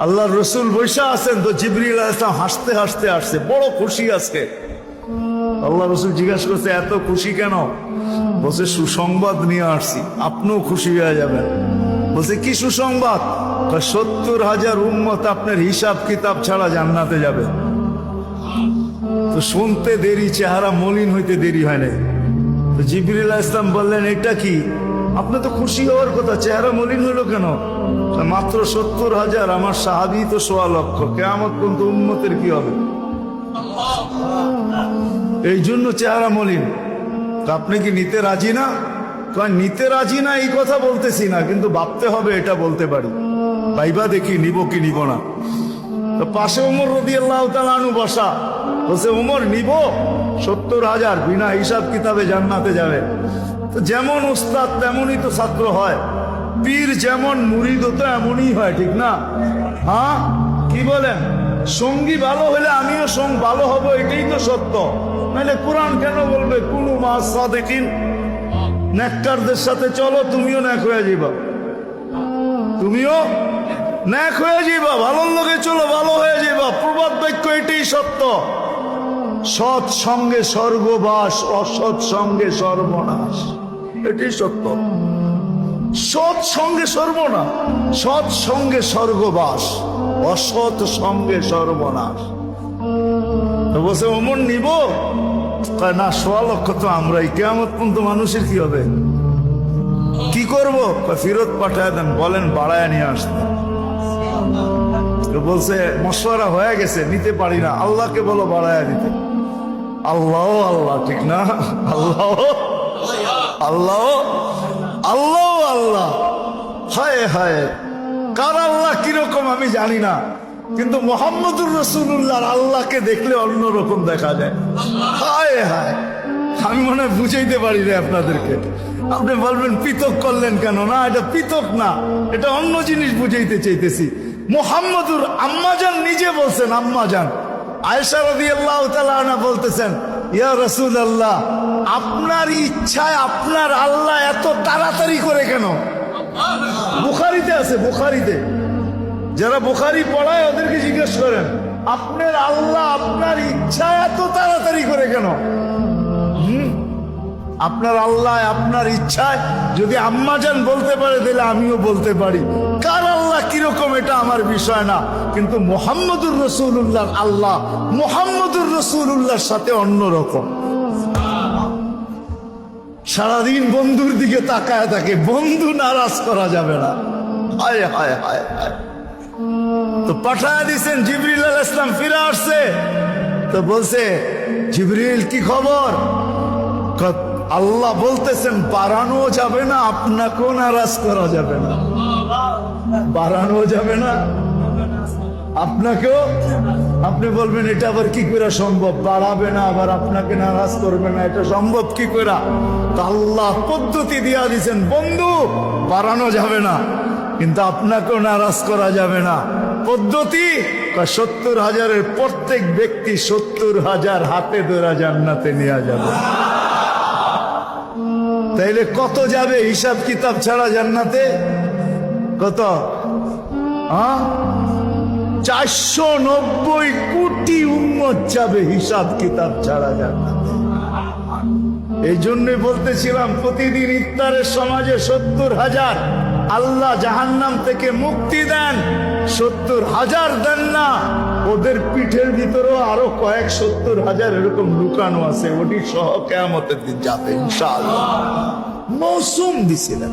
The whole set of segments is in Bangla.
আল্লাহর রসুল বৈশা আছেন, তো জিবরিল আলাইহিস সালাম হাসতে হাসতে আসছে, বড় খুশি আজকে। আল্লাহ রসুল জিজ্ঞাসা করছে এত খুশি কেন? বলছে সুসংবাদ নিয়ে আসছি, আপনিও খুশি হয়ে যাবেন। বলছে কি সুসংবাদ? 70,000 উম্মত আপনার হিসাব কিতাব ছাড়া জান্নাতে যাবে। তো শুনতে দেরি, চেহারা মলিন হইতে দেরি হয় না। তো জিবরিল আলাইহিস সালাম বললেন এটা কি? আপনি তো খুশি হওয়ার কথা, চেহারা মলিন হলো কেন? মাত্র 70,000, আমার সাহাবী তো 1.25 লক্ষ, কিয়ামত পর্যন্ত উম্মতের কি হবে? এই জন্য চেহারা মলিন। আপনি কি নিতে রাজি না? নিতে রাজি না এই কথা বলতেছি না, কিন্তু ভাবতে হবে এটা বলতে পারি। ভাইবা দেখি নিব কি নিব না। তো পাশে ওমর রাদিয়াল্লাহু তাআলা আনহু বসা, বলছে ওমর নিব 70,000, বিনা হিসাব কিতাবে জান্নাতে যাবে। তো যেমন উস্তাদ তেমনই তো ছাত্র হয়, পীর যেমন মুরিদ তো এমনই হয়, ঠিক না? হ্যাঁ, কি বলেন? সঙ্গী ভালো হলে আমিও সঙ্গ ভালো হব, এটাই তো সত্য। নাহলে কোরআন কেন বলবে কুনু মা সাদিকিন? নেককারদের সাথে চলো, তুমিও নেক হয়ে যাবা, তুমিও নেক হয়ে যাবা। ভালোর লোকে চলো, ভালো হয়ে যাবা। প্রবাদ বাক্য এটাই সত্য। সৎ সঙ্গে স্বর্গবাস, অসৎ সঙ্গে সর্বনাশ, এটাই সত্য। সৎ সঙ্গে সর্বনাশ, সৎ সঙ্গে স্বর্গবাস, অসৎ সঙ্গে সর্বনাশ। তো বলছে ওমর নিব না? 1.25 লক্ষ তো আমরাই, কিয়ামত পর্যন্ত মানুষের কি হবে? কি করব? ফেরত পাঠায় দেন, বলেন বাড়ায় নিয়ে আসতে। বলছে মশওয়ারা হয়ে গেছে, নিতে পারি না, আল্লাহকে বলো বাড়ায় দিতে। আল্লাহ আল্লাহ, ঠিক না? আল্লাহ আল্লাহ আল্লাহ আল্লাহ, হায় হায়। কার আল্লাহ কিরকম আমি জানি না, কিন্তু মুহাম্মদুর রাসূলুল্লাহর আল্লাহকে দেখলে অন্যরকম দেখা যায়। হায় হায়, আমি মনে হয় বুঝাইতে পারি না আপনাদেরকে। আপনি বলবেন পৃথক করলেন কেন? না, এটা পৃথক না, এটা অন্য জিনিস বুঝাইতে চাইতেছি। মুহাম্মদুর আম্মাজান নিজে বলছেন, আম্মাজান আয়েশা রাদিয়াল্লাহু তাআলা আনহা বলতেছেন, ইয়া রাসূলুল্লাহ, আপনার ইচ্ছায় আপনার আল্লাহ এত তাড়াতাড়ি করে কেন? বুখারীতে আছে, বুখারীতে। যারা বুখারী পড়ায় ওদেরকে জিজ্ঞেস করেন, আপনার আল্লাহ আপনার ইচ্ছায় এত তাড়াতাড়ি করে কেন? আপনার আল্লাহ আপনার ইচ্ছায় যদি আম্মাজান বলতে পারে, তাহলে আমিও বলতে পারি। কার আল্লাহ কিরকম এটা আমার বিষয় না, কিন্তু মুহাম্মদুর রাসূলুল্লাহর আল্লাহ মুহাম্মদুর রাসূলুল্লাহর সাথে অন্যরকম। সারাদিন বন্ধুর দিকে তাকায় থাকে, বন্ধু নারাজ করা যাবে না। হায় হায় হায় হায়। তো পাঠায় দিয়েছেন, জিবরিল আলাইহিস সালাম ফিরে আসছে। তো বলছে জিবরিল কি খবর? আল্লাহ বলতেছেন বাড়ানো যাবে না, আপনাকেও নারাজ করা যাবে না। বাড়ানো যাবে না, আপনাকেও। আপনি বলবেন এটা আবার কি করে সম্ভব? বাড়াবে না আবার আপনাকে নারাজ করবে না, এটা সম্ভব কি করে? আল্লাহ পদ্ধতি দিয়া দিয়েছেন, বন্ধু বাড়ানো যাবে না, কিন্তু আপনাকেও নারাজ করা যাবে না। পদ্ধতি 70,000-এর প্রত্যেক ব্যক্তি 70,000 হাতে ধরা জান্নাতে নিয়ে যাবে। তাইলে কত যাবে হিসাব কিতাব ছাড়া জান্নাতে? কত? 490 কোটি উম্মত যাবে হিসাব কিতাব ছাড়া জান্নাতে। এই জন্যই বলতেছিলাম, প্রতিদিন ইফতারের সমাজে 70,000 আল্লাহ জাহান্নাম থেকে মুক্তি দেন। 70,000 দেন না, ওদের পিঠের ভিতরেও আরো কয়েক 70,000 এরকম লুকানো আছে, ওটি সহ কিয়ামতের দিন যাবে ইনশাআল্লাহ। মৌসুম দিছিলেন,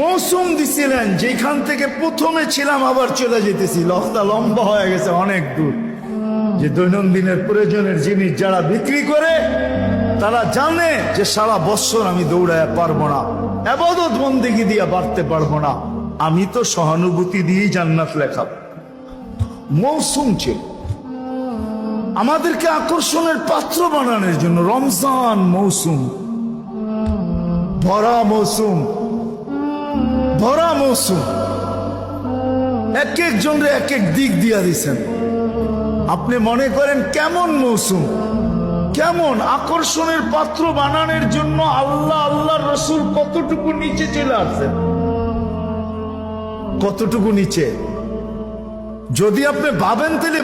মৌসুম দিছিলেন, যেখান থেকে প্রথমে ছিলাম আবার চলে যেতেছি। লফটা লম্বা হয়ে গেছে অনেক দূর। যে দৈনন্দিনের প্রয়োজনের জিনিস যারা বিক্রি করে, তারা জানে যে সারা বছর আমি দৌড়ায় পারবো না, ইবাদত বন্দেগী দিয়ে বাড়তে পারবো না, আমি তো সহানুভূতি দিয়েই জান্নাত লেখা। মৌসুম ছিল আমাদেরকে আকর্ষণের পাত্র বানানোর জন্য। রমজান মৌসুম, ভরা মৌসুম, ভরা মৌসুম। এক একজনরে এক এক দিক দিয়া দিছেন। আপনি মনে করেন কেমন মৌসুম, কেমন আকর্ষণের পাত্র বানানোর জন্য আল্লাহ আল্লাহর রাসূল কতটুকু নিচে চলে আসছেন। কতটুকু নিচে। যদি আপনি ভাবেন তাহলে